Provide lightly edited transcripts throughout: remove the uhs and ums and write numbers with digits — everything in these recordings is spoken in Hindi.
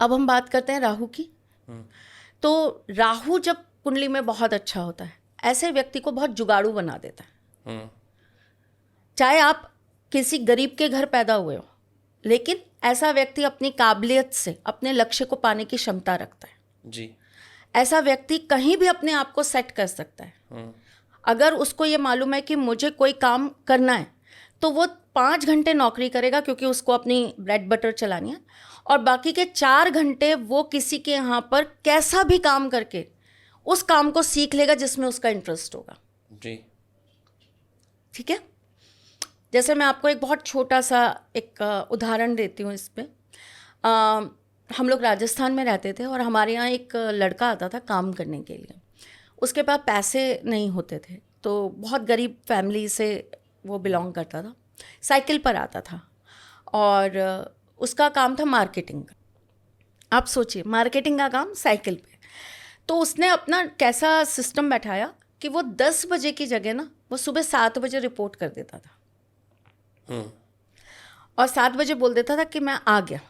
अब हम बात करते हैं राहु की। तो राहु जब कुंडली में बहुत अच्छा होता है, ऐसे व्यक्ति को बहुत जुगाड़ू बना देता है। चाहे आप किसी गरीब के घर पैदा हुए हो, लेकिन ऐसा व्यक्ति अपनी काबिलियत से अपने लक्ष्य को पाने की क्षमता रखता है जी। ऐसा व्यक्ति कहीं भी अपने आप को सेट कर सकता है। अगर उसको ये मालूम है कि मुझे कोई काम करना है, तो वो 5 घंटे नौकरी करेगा क्योंकि उसको अपनी ब्रेड बटर चलानी है, और बाकी के 4 घंटे वो किसी के यहाँ पर कैसा भी काम करके उस काम को सीख लेगा जिसमें उसका इंटरेस्ट होगा। जी। ठीक है। जैसे मैं आपको एक बहुत छोटा सा एक उदाहरण देती हूँ इस पे। हम लोग राजस्थान में रहते थे और हमारे यहाँ एक लड़का आता था काम करने के लिए। उसके पास पैसे नहीं होते थे, तो बहुत गरीब फैमिली से वो बिलोंग करता था। साइकिल पर आता था और उसका काम था मार्केटिंग का। आप सोचिए, मार्केटिंग का काम साइकिल पे। तो उसने अपना कैसा सिस्टम बैठाया कि वो 10 बजे की जगह ना वो सुबह 7 बजे रिपोर्ट कर देता था और 7 बजे बोल देता था कि मैं आ गया।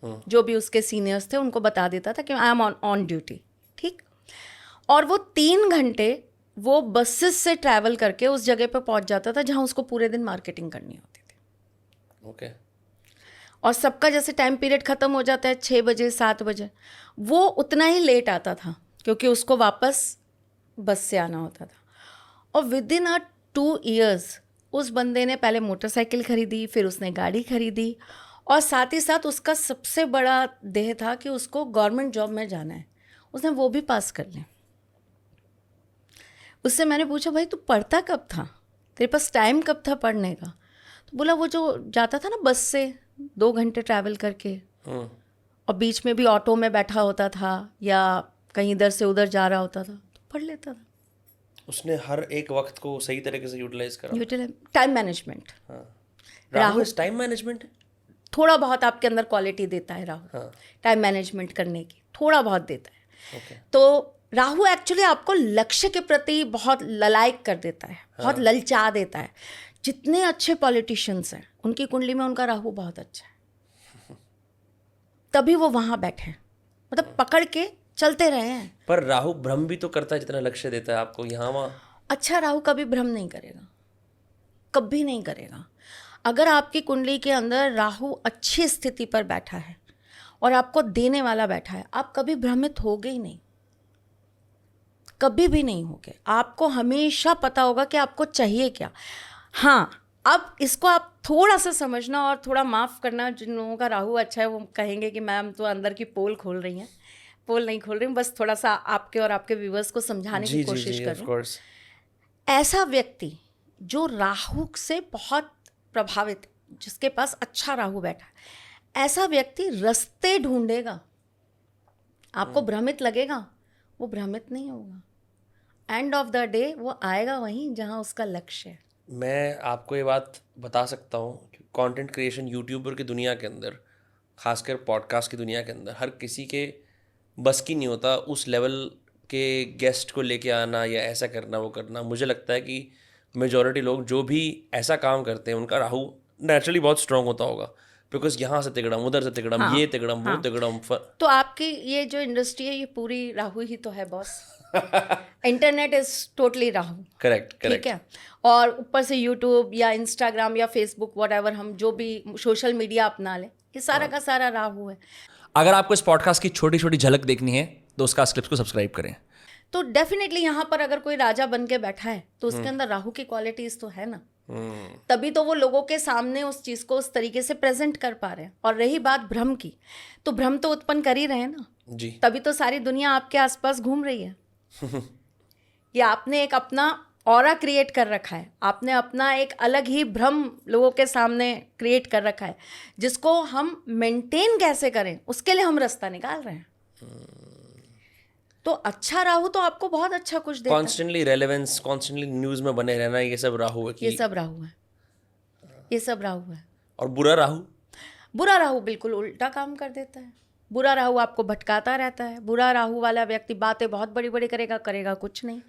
जो भी उसके सीनियर्स थे उनको बता देता था कि आई एम ऑन ड्यूटी। ठीक। और वो 3 घंटे वो बसेस से ट्रैवल करके उस जगह पे पहुंच जाता था जहां उसको पूरे दिन मार्केटिंग करनी होती थी। ओके। और सबका जैसे टाइम पीरियड ख़त्म हो जाता है 6 बजे 7 बजे, वो उतना ही लेट आता था क्योंकि उसको वापस बस से आना होता था। और विद इन 2 ईयर्स उस बंदे ने पहले मोटरसाइकिल खरीदी, फिर उसने गाड़ी खरीदी, और साथ ही साथ उसका सबसे बड़ा ध्येय था कि उसको गवर्नमेंट जॉब में जाना है। उसने वो भी पास कर लिया। उससे मैंने पूछा, भाई तू पढ़ता कब था, तेरे पास टाइम कब था पढ़ने का? तो बोला वो जो जाता था ना बस से 2 घंटे ट्रैवल करके, और बीच में भी ऑटो में बैठा होता था या कहीं इधर से उधर जा रहा होता था, तो पढ़ लेता था। उसने हर एक वक्त को सही तरीके से यूटिलाइज करा। Time management. Rahu is time management. थोड़ा बहुत आपके अंदर क्वालिटी देता है राहु। टाइम मैनेजमेंट करने की थोड़ा बहुत देता है। तो राहु एक्चुअली आपको लक्ष्य के प्रति बहुत ललायक कर देता है, बहुत ललचा देता है। जितने अच्छे पॉलिटिशियंस हैं उनकी कुंडली में उनका राहु बहुत अच्छा है, तभी वो वहां बैठे हैं, मतलब पकड़ के चलते रहे हैं। पर राहु भ्रम भी तो करता है जितना लक्ष्य देता है आपको यहाँ वहाँ। अच्छा राहु कभी भ्रम नहीं करेगा, कभी नहीं करेगा। अगर आपकी कुंडली के अंदर राहु अच्छी स्थिति पर बैठा है और आपको देने वाला बैठा है, आप कभी भ्रमित होगे ही नहीं, कभी भी नहीं होगे। आपको हमेशा पता होगा कि आपको चाहिए क्या। हाँ, अब इसको आप थोड़ा सा समझना और थोड़ा माफ़ करना। जिन लोगों का राहु अच्छा है वो कहेंगे कि मैम तो अंदर की पोल खोल रही हैं। पोल नहीं खोल रही हूँ, बस थोड़ा सा आपके और आपके व्यूवर्स को समझाने की कोशिश कर रही हूँ। ऐसा व्यक्ति जो राहु से बहुत प्रभावित, जिसके पास अच्छा राहु बैठा है, ऐसा व्यक्ति रास्ते ढूंढेगा। आपको भ्रमित लगेगा, वो भ्रमित नहीं होगा। एंड ऑफ द डे वो आएगा वहीं जहां उसका लक्ष्य है। मैं आपको ये बात बता सकता हूँ कि कंटेंट क्रिएशन यूट्यूबर की दुनिया के अंदर, खासकर पॉडकास्ट की दुनिया के अंदर, हर किसी के बस की नहीं होता उस लेवल के गेस्ट को लेके आना या ऐसा करना वो करना। मुझे लगता है कि मेजॉरिटी लोग जो भी ऐसा काम करते हैं उनका राहु नेचुरली बहुत स्ट्रांग होता होगा, बिकॉज यहाँ से तिगड़म, उधर से तिगड़म, ये तिगड़म, वो तिगड़म। तो आपकी ये जो इंडस्ट्री है ये पूरी राहु ही तो है boss. Internet is totally Rahu. Correct. ठीक है। और ऊपर से यूट्यूब या इंस्टाग्राम या फेसबुक व्हाटएवर हम जो भी सोशल मीडिया अपना लें, ये सारा का सारा राहु है। अगर आपको इस पॉडकास्ट की छोटी छोटी झलक देखनी है तो उसका क्लिप्स को सब्सक्राइब करें। तो डेफिनेटली यहाँ पर अगर कोई राजा बन के बैठा है तो उसके अंदर राहु की क्वालिटीज तो है ना, तभी तो वो लोगों के सामने उस चीज को उस तरीके से प्रेजेंट कर पा रहे हैं। और रही बात भ्रम की, तो भ्रम तो उत्पन्न कर ही रहे हैं ना जी। तभी तो सारी दुनिया आपके आसपास घूम रही है। ये आपने एक अपना ऑरा क्रिएट कर रखा है, आपने अपना एक अलग ही भ्रम लोगों के सामने क्रिएट कर रखा है, जिसको हम मेंटेन कैसे करें उसके लिए हम रास्ता निकाल रहे हैं। तो अच्छा राहु तो आपको बहुत अच्छा कुछ देता है। कॉन्स्टेंटली रेलेवेंस, कॉन्स्टेंटली न्यूज में बने रहना, ये सब राहु है। ये सब राहु है, ये सब राहु है। और बुरा राहु? बुरा राहु बिल्कुल उल्टा काम कर देता है। बुरा राहु आपको भटकाता रहता है। बुरा राहु वाला व्यक्ति बातें बहुत बड़ी बड़ी करेगा, करेगा कुछ नहीं।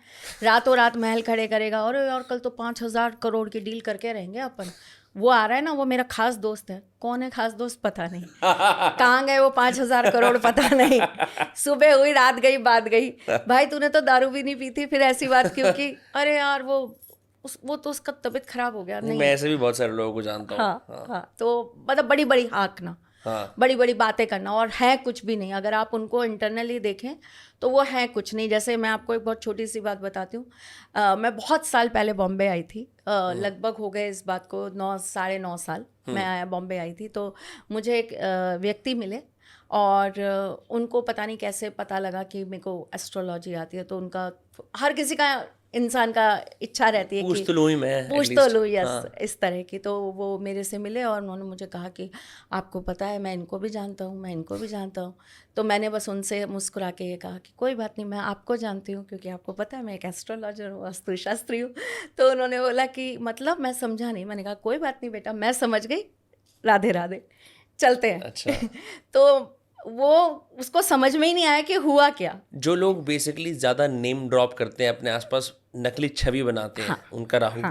रातों रात महल खड़े करेगा, और कल तो 5,000 करोड़ की डील करके रहेंगे अपन, वो आ रहा है ना, वो मेरा खास दोस्त है। कौन है खास दोस्त पता नहीं, कहाँ गए वो 5,000 करोड़ पता नहीं, सुबह हुई रात गई बात गई। भाई तूने तो दारू भी नहीं पी थी, फिर ऐसी बात क्यों की? अरे यार वो तो उसका तबीयत खराब हो गया। नहीं, मैं ऐसे भी बहुत सारे लोगों को जानता हूँ। हाँ हाँ, तो मतलब बड़ी बड़ी हाँकना, हाँ बड़ी बड़ी बातें करना, और है कुछ भी नहीं। अगर आप उनको इंटरनली देखें तो वो है कुछ नहीं। जैसे मैं आपको एक बहुत छोटी सी बात बताती हूँ। मैं बहुत साल पहले बॉम्बे आई थी, लगभग हो गए इस बात को 9 साढ़े 9 साल मैं बॉम्बे आई थी। तो मुझे एक व्यक्ति मिले, और उनको पता नहीं कैसे पता लगा कि मेरे को एस्ट्रोलॉजी आती है। तो उनका, हर किसी का, इंसान का इच्छा रहती है पूछ कि तो लूँ ही मैं पूछ at तो least। लूँ, यस, हाँ इस तरह की। तो वो मेरे से मिले और उन्होंने मुझे कहा कि आपको पता है मैं इनको भी जानता हूँ, मैं इनको भी जानता हूँ। तो मैंने बस उनसे मुस्कुरा के ये कहा कि कोई बात नहीं, मैं आपको जानती हूँ क्योंकि आपको पता है मैं एक एस्ट्रोलॉजर हूँ, वास्तुशास्त्री हूँ। तो उन्होंने बोला कि मतलब, मैं समझा नहीं। मैंने कहा कोई बात नहीं बेटा, मैं समझ गई, राधे राधे, चलते हैं। अच्छा। तो वो, उसको समझ में ही नहीं आया कि हुआ क्या। जो लोग बेसिकली ज़्यादा नेम ड्रॉप करते हैं, अपने आसपास नकली छवि बनाते हैं, उनका राहु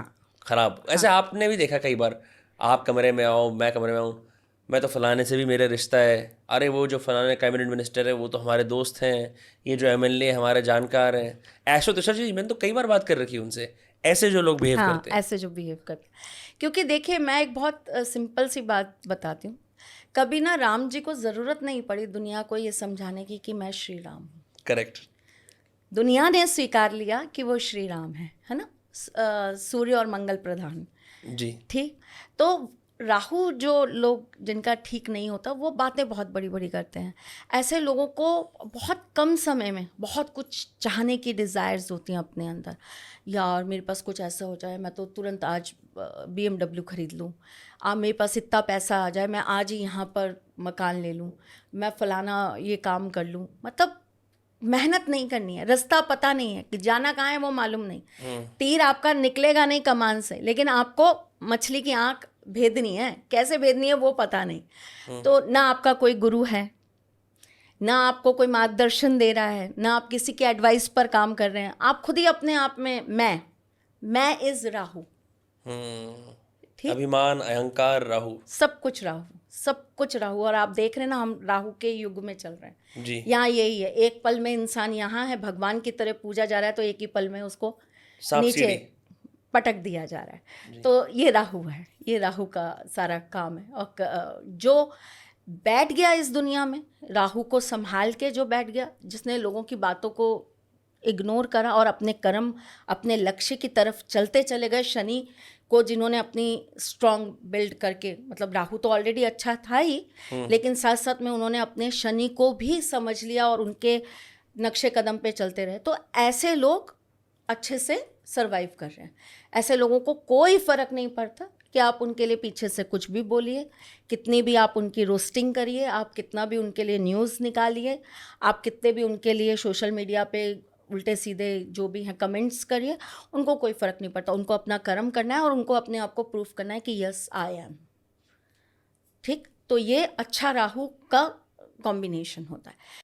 खराब। ऐसे आपने भी देखा कई बार, आप कमरे में आओ, मैं कमरे में आऊँ, मैं तो फलाने से भी मेरा रिश्ता है, अरे वो जो फलाने कैबिनेट मिनिस्टर है वो तो हमारे दोस्त हैं, ये जो एमएलए हमारे जानकार हैं, ऐशो तुषार जी, मैंने तो कई बार बात कर रखी है उनसे। ऐसे जो लोग बिहेव हाँ, करते हैं। ऐसे जो बिहेव करते हैं। क्योंकि देखिए, मैं एक बहुत सिंपल सी बात बताती हूँ। कभी ना राम जी को ज़रूरत नहीं पड़ी दुनिया को ये समझाने की कि मैं श्री राम हूँ। करेक्ट। दुनिया ने स्वीकार लिया कि वो श्री राम है ना, सूर्य और मंगल प्रधान। जी। ठीक। तो राहु जो लोग जिनका ठीक नहीं होता, वो बातें बहुत बड़ी बड़ी करते हैं। ऐसे लोगों को बहुत कम समय में बहुत कुछ चाहने की डिज़ायर्स होती हैं अपने अंदर। यार मेरे पास कुछ ऐसा हो जाए, मैं तो तुरंत आज BMW खरीद लूँ। मेरे पास इतना पैसा आ जाए, मैं आज ही यहाँ पर मकान ले लूँ, मैं फ़लाना ये काम कर लूँ। मतलब मेहनत नहीं करनी है, रास्ता पता नहीं है कि जाना कहाँ है, वो मालूम नहीं। तीर आपका निकलेगा नहीं कमान से, लेकिन आपको मछली की आंख भेदनी है, कैसे भेदनी है वो पता नहीं। तो ना आपका कोई गुरु है, ना आपको कोई मार्गदर्शन दे रहा है, ना आप किसी के एडवाइस पर काम कर रहे हैं। आप खुद ही अपने आप में मैं इज राहु। ठीक। अभिमान, अहंकार, राहु। सब कुछ राहु, सब कुछ राहु। और आप देख रहे हैं ना, हम राहु के युग में चल रहे हैं। जी। यहाँ यही है, एक पल में इंसान यहाँ है, भगवान की तरह पूजा जा रहा है, तो एक ही पल में उसको सांप नीचे सीढ़ी। पटक दिया जा रहा है। तो ये राहु है, ये राहु का सारा काम है। और जो बैठ गया इस दुनिया में, राहु को संभाल के जो बैठ गया, जिसने लोगों की बातों को इग्नोर करा और अपने कर्म, अपने लक्ष्य की तरफ चलते चले गए। शनि को जिन्होंने अपनी स्ट्रॉन्ग बिल्ड करके, मतलब राहु तो ऑलरेडी अच्छा था ही, लेकिन साथ साथ में उन्होंने अपने शनि को भी समझ लिया और उनके नक्शे कदम पे चलते रहे। तो ऐसे लोग अच्छे से सरवाइव कर रहे हैं। ऐसे लोगों को कोई फ़र्क नहीं पड़ता कि आप उनके लिए पीछे से कुछ भी बोलिए, कितनी भी आप उनकी रोस्टिंग करिए, आप कितना भी उनके लिए न्यूज़ निकालिए, आप कितने भी उनके लिए सोशल मीडिया पे उल्टे सीधे जो भी हैं कमेंट्स करिए, उनको कोई फ़र्क नहीं पड़ता। उनको अपना कर्म करना है और उनको अपने आप को प्रूफ करना है कि यस आई एम। ठीक। तो ये अच्छा राहु का कॉम्बिनेशन होता है।